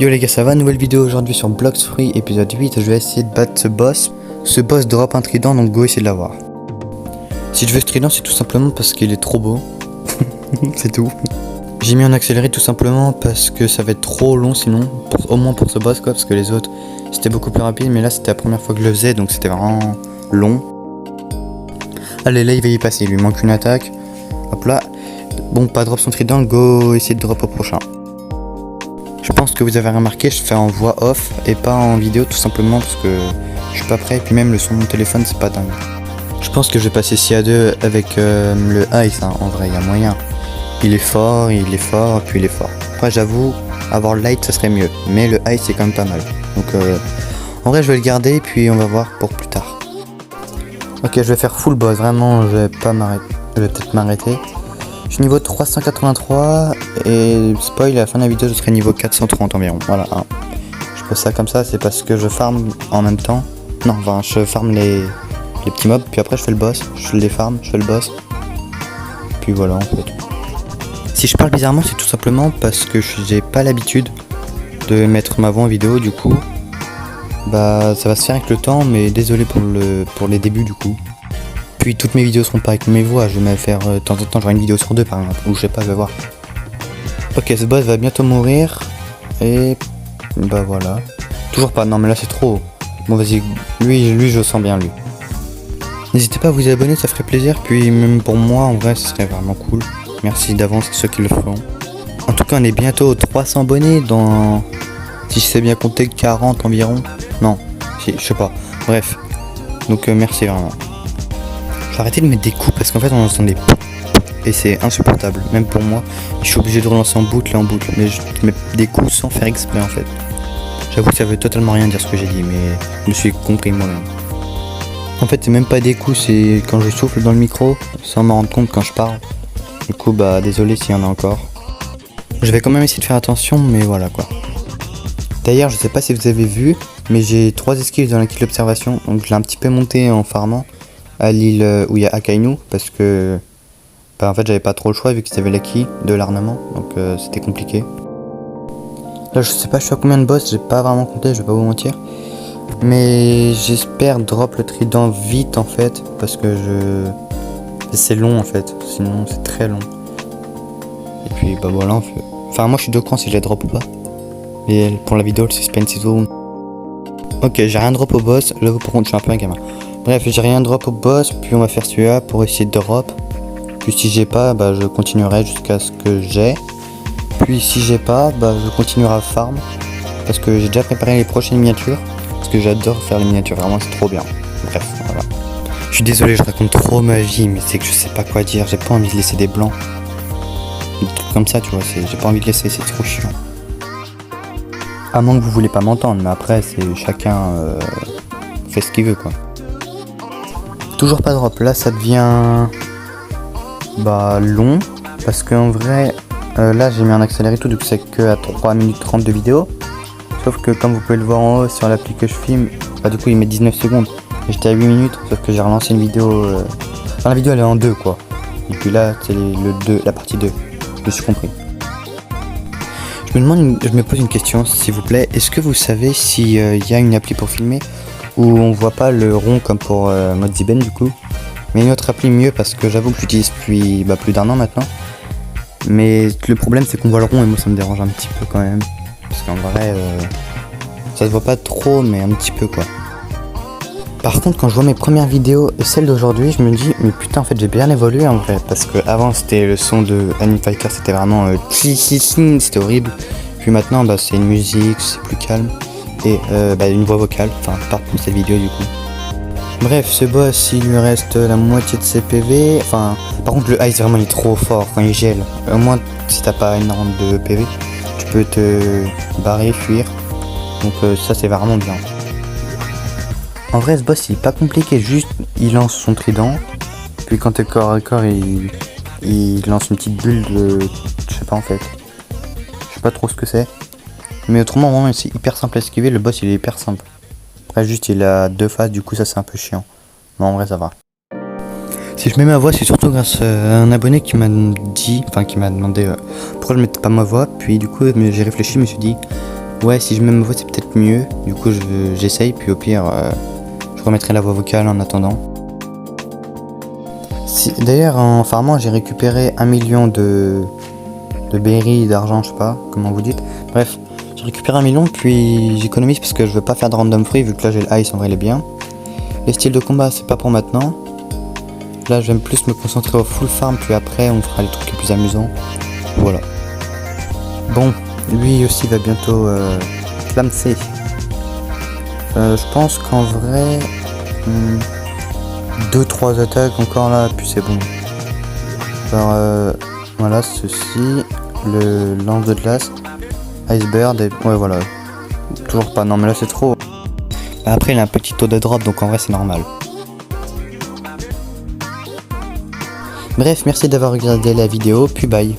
Yo les gars, ça va? Nouvelle vidéo aujourd'hui sur Blox Free épisode 8. Je vais essayer de battre ce boss. Ce boss drop un trident, donc go essayer de l'avoir. Si je veux ce trident, c'est tout simplement parce qu'il est trop beau. C'est tout. J'ai mis en accéléré tout simplement parce que ça va être trop long sinon, au moins pour ce boss quoi, parce que les autres c'était beaucoup plus rapide, mais là c'était la première fois que je le faisais, donc c'était vraiment long. Allez, là il va y passer, il lui manque une attaque. Hop là. Bon, pas drop son trident, go essayer de drop au prochain. Je pense que vous avez remarqué, je fais en voix off et pas en vidéo tout simplement parce que je suis pas prêt, et puis même le son de mon téléphone c'est pas dingue. Je pense que je vais passer CA2 avec le Ice, hein. En vrai il y a moyen. Il est fort, puis il est fort. Après j'avoue, avoir le light ça serait mieux, mais le Ice c'est quand même pas mal. Donc en vrai je vais le garder, puis on va voir pour plus tard. Ok, je vais faire full boss, vraiment je vais pas m'arrêter, je vais peut-être m'arrêter. Je suis niveau 383 et spoil, à la fin de la vidéo je serai niveau 430 environ. Voilà, hein. Je pose ça comme ça, c'est parce que je farm en même temps. Non, enfin je farm les petits mobs, puis après je fais le boss, je les farm, je fais le boss. Puis voilà en fait. Si je parle bizarrement, c'est tout simplement parce que j'ai pas l'habitude de mettre ma voix en vidéo, du coup. Bah ça va se faire avec le temps, mais désolé pour les débuts du coup. Puis toutes mes vidéos seront pas avec mes voix, je vais me faire de temps en temps, j'aurai une vidéo sur deux par exemple, ou je sais pas, je vais voir. Ok, ce boss va bientôt mourir, et bah voilà. Toujours pas, non mais là c'est trop haut. Bon vas-y, lui je sens bien lui. N'hésitez pas à vous abonner, ça ferait plaisir, puis même pour moi en vrai ce serait vraiment cool. Merci d'avance à ceux qui le feront. En tout cas on est bientôt aux 300 abonnés dans, si je sais bien compter, 40 environ. Non, si, je sais pas, bref. Donc merci vraiment. Je vais arrêter de mettre des coups parce qu'en fait on entend des et c'est insupportable, même pour moi. Je suis obligé de relancer en boucle, mais je mets des coups sans faire exprès en fait. J'avoue que ça veut totalement rien dire ce que j'ai dit, mais je me suis compris moi-même. En fait c'est même pas des coups, c'est quand je souffle dans le micro sans m'en rendre compte quand je parle. Du coup bah désolé s'il y en a encore. Je vais quand même essayer de faire attention, mais voilà quoi. D'ailleurs je sais pas si vous avez vu, mais j'ai 3 esquives dans la quille d'observation, donc je l'ai un petit peu monté en farmant à l'île où il y a Akainu, parce que bah, en fait j'avais pas trop le choix vu que c'était la quille de l'armement, donc c'était compliqué. Là je sais pas je suis à combien de boss, j'ai pas vraiment compté, je vais pas vous mentir, mais j'espère drop le trident vite en fait, parce que c'est long en fait, sinon c'est très long. Et puis bah voilà, enfin moi je suis de camp si je les drop ou pas, et pour la vidéo le suspense is all. Ok, j'ai rien drop au boss, là par contre je suis un peu un gamin. Bref, j'ai rien drop au boss, puis on va faire celui-là pour essayer de drop. Puis si j'ai pas, bah je continuerai jusqu'à ce que j'ai. Puis si j'ai pas, bah je continuerai à farm. Parce que j'ai déjà préparé les prochaines miniatures. Parce que j'adore faire les miniatures, vraiment c'est trop bien. Bref, voilà. Je suis désolé, je raconte trop ma vie, mais c'est que je sais pas quoi dire. J'ai pas envie de laisser des blancs. Des trucs comme ça, tu vois, j'ai pas envie de laisser, c'est trop chiant. À moins que vous voulez pas m'entendre, mais après c'est chacun fait ce qu'il veut quoi. Toujours pas drop, là ça devient bah long, parce qu'en vrai là j'ai mis un accéléré tout, donc c'est que à 3 minutes 30 de vidéo. Sauf que comme vous pouvez le voir en haut sur l'appli que je filme, bah du coup il met 19 secondes. Et j'étais à 8 minutes, sauf que j'ai relancé une vidéo. Enfin la vidéo elle est en 2 quoi. Et puis là c'est la partie 2, je me suis compris. Je me pose une question s'il vous plaît, est-ce que vous savez s'il y a une appli pour filmer où on voit pas le rond comme pour Modziben du coup, mais une autre appli mieux, parce que j'avoue que j'utilise depuis plus d'un an maintenant, mais le problème c'est qu'on voit le rond et moi ça me dérange un petit peu quand même, parce qu'en vrai ça se voit pas trop mais un petit peu quoi. Par contre quand je vois mes premières vidéos et celles d'aujourd'hui, je me dis mais putain en fait j'ai bien évolué en vrai, parce que avant c'était le son de Anime Fighter, c'était vraiment c'était horrible, puis maintenant bah c'est une musique, c'est plus calme. Et une voix vocale, enfin pas pour cette vidéo du coup. Bref, ce boss il lui reste la moitié de ses PV. Enfin, par contre le Ice vraiment il est trop fort quand il gèle. Au moins si t'as pas énorme de PV, tu peux te barrer, fuir. Donc ça c'est vraiment bien. En vrai ce boss il est pas compliqué, juste il lance son trident. Puis quand t'es corps à corps il lance une petite bulle de... je sais pas en fait. Je sais pas trop ce que c'est. Mais autrement, vraiment, c'est hyper simple à esquiver, le boss il est hyper simple. Après, juste il a 2 phases, du coup, ça c'est un peu chiant. Mais en vrai, ça va. Si je mets ma voix, c'est surtout grâce à un abonné qui m'a dit, enfin qui m'a demandé pourquoi je mettais pas ma voix. Puis du coup, j'ai réfléchi, je me suis dit, Ouais, si je mets ma voix, c'est peut-être mieux. Du coup, j'essaye, puis au pire, je remettrai la voix vocale en attendant. D'ailleurs, en farmant, j'ai récupéré 1 million de berries, d'argent, je sais pas comment vous dites. Bref, j'ai récupéré 1 million, puis j'économise parce que je veux pas faire de random free, vu que là j'ai le ice, en vrai, il est bien. Les styles de combat, c'est pas pour maintenant. Là, je vais plus me concentrer au full farm, puis après, on fera les trucs les plus amusants. Voilà. Bon, lui aussi va bientôt clamser. Je pense qu'en vrai, 2-3 attaques encore là, puis c'est bon. Alors, voilà, ceci, le lance de glace, Icebird, et ouais, voilà. Toujours pas, non, mais là c'est trop. Après, il a un petit taux de drop, donc en vrai, c'est normal. Bref, merci d'avoir regardé la vidéo, puis bye.